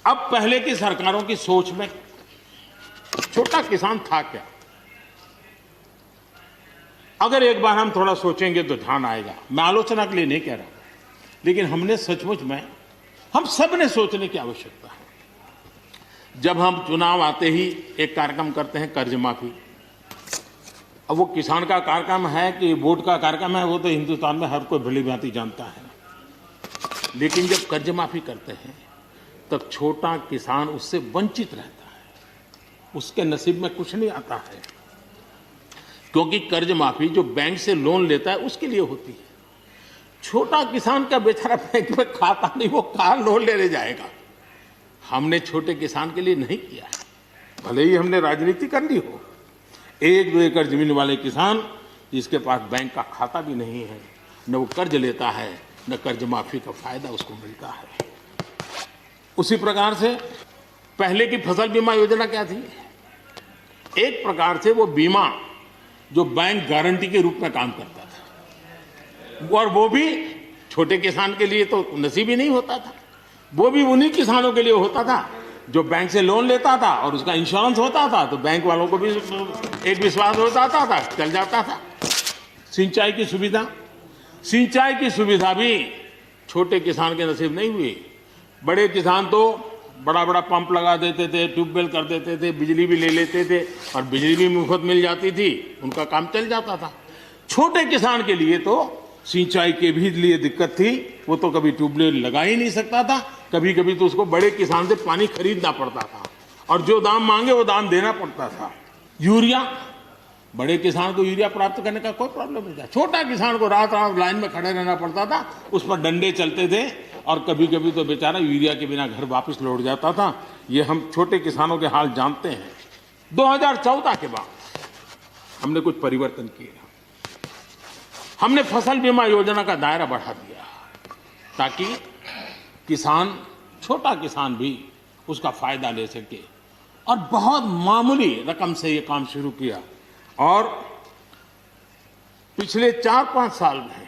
अब पहले की सरकारों की सोच में छोटा किसान था क्या? अगर एक बार हम थोड़ा सोचेंगे तो ध्यान आएगा। मैं आलोचना के लिए नहीं कह रहा, लेकिन हमने सचमुच में हम सब ने सोचने की आवश्यकता है। जब हम चुनाव आते ही एक कार्यक्रम करते हैं कर्ज माफी। अब वो किसान का कार्यक्रम है कि वोट का कार्यक्रम है, वो तो हिंदुस्तान में हर कोई भली भांति जानता है। लेकिन जब कर्ज माफी करते हैं तब छोटा किसान उससे वंचित रहता है, उसके नसीब में कुछ नहीं आता है, क्योंकि कर्ज माफी जो बैंक से लोन लेता है उसके लिए होती है। छोटा किसान का बेचारा बैंक में खाता नहीं, वो कहाँ लोन लेने जाएगा। हमने छोटे किसान के लिए नहीं किया है, भले ही हमने राजनीति करनी हो। 1-2 एकड़ जमीन वाले किसान जिसके पास बैंक का खाता भी नहीं है, न वो कर्ज लेता है, न कर्ज माफी का फायदा उसको मिलता है। उसी प्रकार से पहले की फसल बीमा योजना क्या थी? एक प्रकार से वो बीमा जो बैंक गारंटी के रूप में काम करता था, और वो भी छोटे किसान के लिए तो नसीब ही नहीं होता था। वो भी उन्हीं किसानों के लिए होता था जो बैंक से लोन लेता था और उसका इंश्योरेंस होता था, तो बैंक वालों को भी एक विश्वास हो जाता था, चल जाता था। सिंचाई की सुविधा भी छोटे किसान के नसीब नहीं हुई। बड़े किसान तो बड़ा बड़ा पंप लगा देते थे, ट्यूबवेल कर देते थे, बिजली भी ले लेते थे और बिजली भी मुफ्त मिल जाती थी, उनका काम चल जाता था। छोटे किसान के लिए तो सिंचाई के भी लिए दिक्कत थी, वो तो कभी ट्यूबवेल लगा ही नहीं सकता था, कभी कभी तो उसको बड़े किसान से पानी खरीदना पड़ता था और जो दाम मांगे वो दाम देना पड़ता था। यूरिया, बड़े किसान को यूरिया प्राप्त करने का कोई प्रॉब्लम नहीं था, छोटा किसान को रात रात लाइन में खड़े रहना पड़ता था, उस पर डंडे चलते थे और कभी कभी तो बेचारा यूरिया के बिना घर वापस लौट जाता था। ये हम छोटे किसानों के हाल जानते हैं। 2014 के बाद हमने कुछ परिवर्तन किए। हमने फसल बीमा योजना का दायरा बढ़ा दिया ताकि किसान, छोटा किसान भी उसका फायदा ले सके, और बहुत मामूली रकम से ये काम शुरू किया। और पिछले 4-5 साल में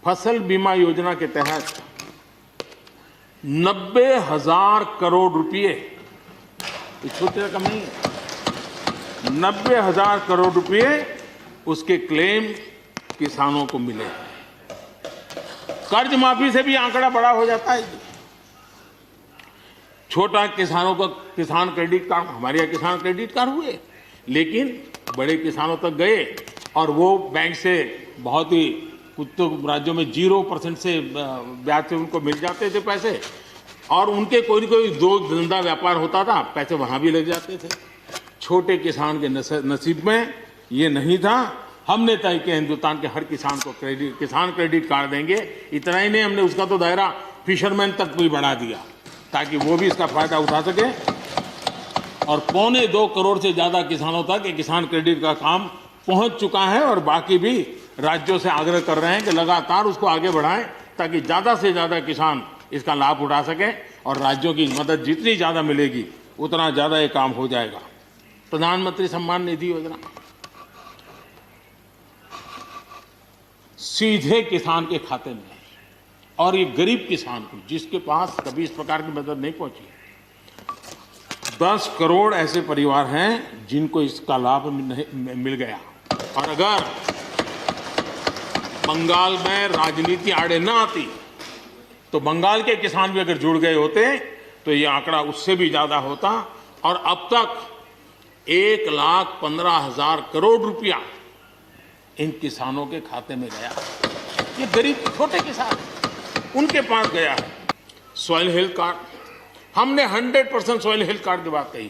फसल बीमा योजना के तहत 90,000 करोड़ रुपए, छोटी रकम नहीं है, 90,000 करोड़ रुपए उसके क्लेम किसानों को मिले हैं। कर्ज माफी से भी आंकड़ा बड़ा हो जाता है। छोटा किसानों का किसान क्रेडिट कार्ड, हमारे यहाँ किसान क्रेडिट कार्ड हुए, लेकिन बड़े किसानों तक गए और वो बैंक से बहुत ही, कुछ तो राज्यों में 0% से ब्याज से उनको मिल जाते थे पैसे, और उनके कोई न कोई दो धंधा व्यापार होता था, पैसे वहां भी लग जाते थे। छोटे किसान के नसीब में ये नहीं था। हमने तय किया हिंदुस्तान के हर किसान को किसान क्रेडिट कार्ड देंगे। इतना ही नहीं, हमने उसका तो दायरा फिशरमैन तक भी बढ़ा दिया ताकि वो भी इसका फायदा उठा सके। और 2.25 करोड़ से ज्यादा किसानों तक ये किसान क्रेडिट का काम पहुंच चुका है, और बाकी भी राज्यों से आग्रह कर रहे हैं कि लगातार उसको आगे बढ़ाएं ताकि ज्यादा से ज्यादा किसान इसका लाभ उठा सके, और राज्यों की मदद जितनी ज्यादा मिलेगी उतना ज्यादा ये काम हो जाएगा। प्रधानमंत्री सम्मान निधि योजना सीधे किसान के खाते में, और ये गरीब किसान को, जिसके पास कभी इस प्रकार की मदद नहीं पहुंची। 10 करोड़ ऐसे परिवार हैं जिनको इसका लाभ मिल गया। और अगर बंगाल में राजनीति आड़े न आती तो बंगाल के किसान भी अगर जुड़ गए होते तो ये आंकड़ा उससे भी ज्यादा होता। और अब तक 1,15,000 करोड़ रुपया इन किसानों के खाते में गया। ये गरीब छोटे किसान, उनके पास गया है। सॉइल हेल्थ कार्ड, हमने 100% सॉइल हेल्थ कार्ड की बात कही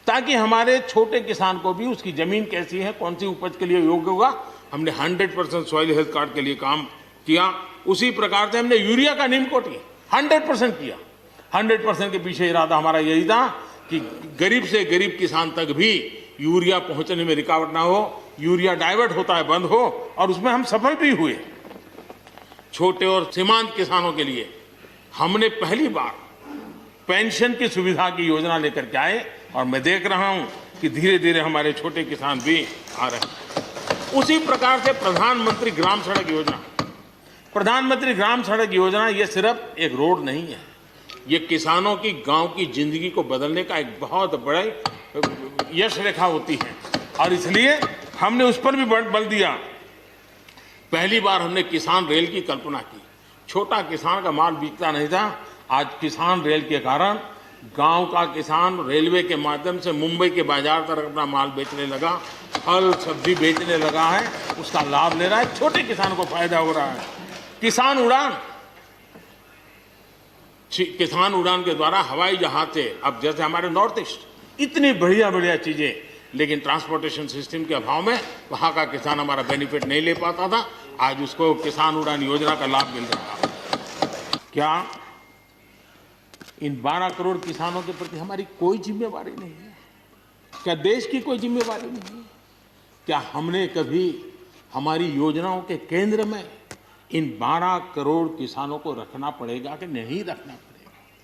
ताकि हमारे छोटे किसान को भी उसकी जमीन कैसी है, कौन सी उपज के लिए योग्य होगा, हमने 100% सॉइल हेल्थ कार्ड के लिए काम किया। उसी प्रकार से हमने यूरिया का निमकोटी 100% किया। 100% के पीछे इरादा हमारा यही था कि गरीब से गरीब किसान तक भी यूरिया पहुंचने में रुकावट ना हो, यूरिया डाइवर्ट होता है बंद हो, और उसमें हम सफल भी हुए। छोटे और सीमांत किसानों के लिए हमने पहली बार पेंशन की सुविधा की योजना लेकर के आए, और मैं देख रहा हूं कि धीरे धीरे हमारे छोटे किसान भी आ रहे हैं। उसी प्रकार से प्रधानमंत्री ग्राम सड़क योजना, प्रधानमंत्री ग्राम सड़क योजना ये सिर्फ एक रोड नहीं है, ये किसानों की गांव की जिंदगी को बदलने का एक बहुत बड़ा यश रेखा होती है और इसलिए हमने उस पर भी बल दिया। पहली बार हमने किसान रेल की कल्पना की। छोटा किसान का माल बिकता नहीं था, आज किसान रेल के कारण गांव का किसान रेलवे के माध्यम से मुंबई के बाजार तक अपना माल बेचने लगा, फल सब्जी बेचने लगा है, उसका लाभ ले रहा है, छोटे किसान को फायदा हो रहा है। किसान उड़ान के द्वारा हवाई जहाज से अब जैसे हमारे नॉर्थ ईस्ट इतनी बढ़िया बढ़िया चीजें, लेकिन ट्रांसपोर्टेशन सिस्टम के अभाव में वहां का किसान हमारा बेनिफिट नहीं ले पाता था। आज उसको किसान उड़ान योजना का लाभ मिल रहा है। क्या इन 12 करोड़ किसानों के प्रति हमारी कोई जिम्मेवारी नहीं है? क्या देश की कोई जिम्मेवारी नहीं है? क्या हमने कभी हमारी योजनाओं के केंद्र में इन 12 करोड़ किसानों को रखना पड़ेगा कि नहीं रखना पड़ेगा?